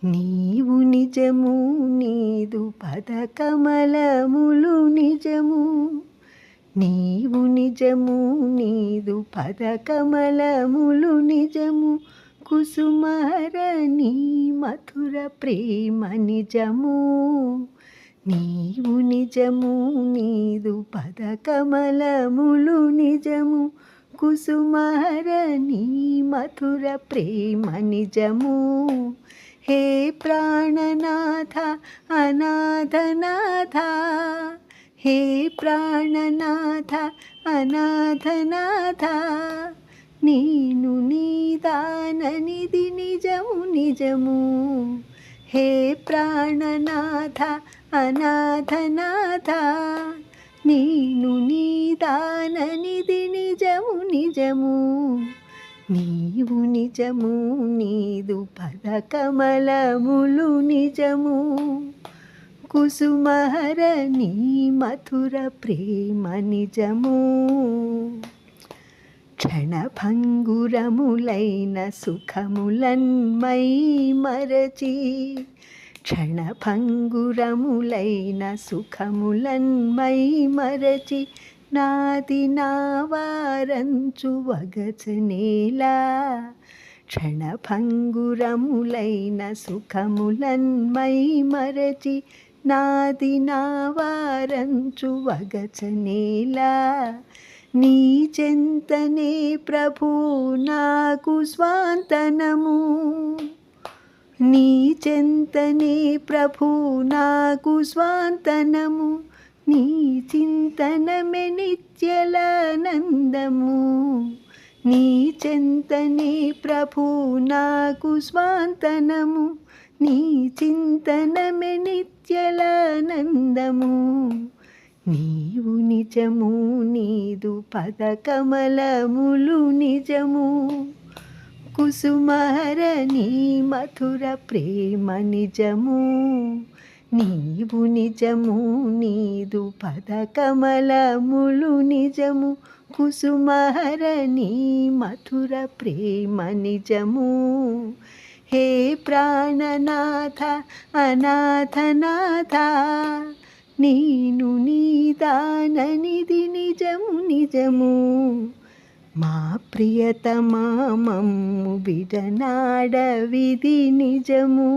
నీవు నిజము నీదు పదకమలములు నిజము. నీవు నిజము నీదు పదకమలములు నిజము. కుసుమహరణి మధుర ప్రేమ నిజము. నీవు నిజము నీదు పదకమలములు నిజము. కుసుమహరణి మధుర ప్రేమ నిజము. హే ప్రాణనాథ అనాథనాథ, హే ప్రాణనాథ అనాథనాథ, నేను నీదాననిది నిజము నిజము. హే ప్రాణనాథ అనాథనాథ, నేను నీదాననిది నిజము నిజము. నీవు నిజము నీదు పదకమలములు నిజము. కుసుమహరణి మధుర ప్రేమ నిజము. క్షణభంగురములైన సుఖములన్మై మరచి, క్షణభంగురములైన సుఖములన్మై మరచి, నాది నావారంచు వగచనేలా. క్షణభంగురములైన సుఖములన్మై మరచి, నాది నావారంచు వగచనేలా. నీ చెంతనే ప్రభు నాకు స్వాంతనము. నీ చెంతనే ప్రభు నాకు స్వాంతనము. నీ చింతనమే నిత్యలానందము. నీ చెంతనే ప్రభు నాకు స్వాంతనము. నీ చింతనమే నిత్యలానందము. నీవు నిజము నీదు పదకమలములు నిజము. కుసుమహరణి మధుర ప్రేమ నిజము. నీవు నిజము నీదు పదకమలములు నిజము. కుసుమహరణి మధుర ప్రేమ నిజము. హే ప్రాణనాథ అనాథనాథ, నేను నీదాననిది నిజము నిజము. మా ప్రియతమా మమ్ము విడనాడవిది నిజము.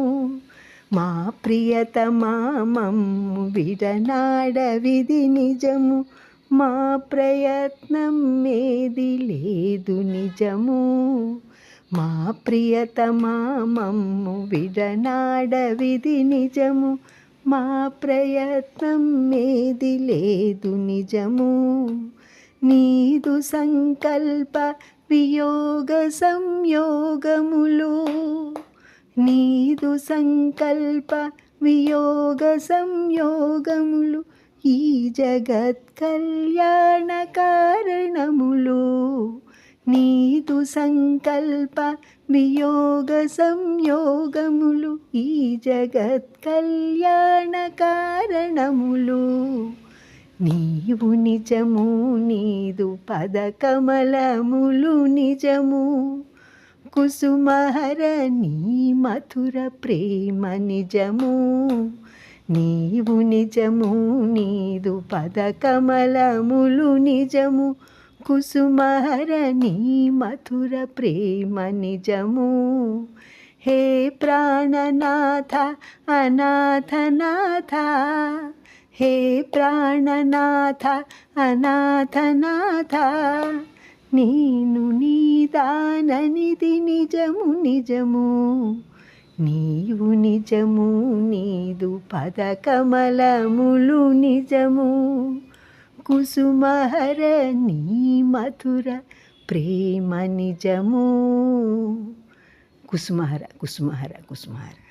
మా ప్రియతమా మమ్ము విడనాడవిది నిజము. మా ప్రయత్నం ఏది లేదు నిజము. మా ప్రియతమా మమ్ము విడనాడవిది నిజము. మా ప్రయత్నం ఏది లేదు నిజము. నీదు సంకల్ప వియోగ సంయోగములు. నీదు సంకల్ప వియోగ సంయోగములు ఈ జగత్ కళ్యాణ కారణములు. నీదు సంకల్ప వియోగ సంయోగములు ఈ జగత్ కళ్యాణ కారణములు. నీవు నిజము నీదు పదకమలములు నిజము. కుసుమహరణి మధుర ప్రేమ నిజము. నీవు నిజము నీదు పదకమలములు నిజము. కుసుమహరణి మధుర ప్రేమ నిజము. హే ప్రాణనాథ అనాథనాథ, హే ప్రాణనాథ అనాథనాథ, నేను నీదాననిది నిజము నిజము. నీవు నిజము నీదు పదకమలములు నిజము. కుసుమహరణి మధుర ప్రేమ నిజము. కుసుమహర కుసుమహర కుసుమహర.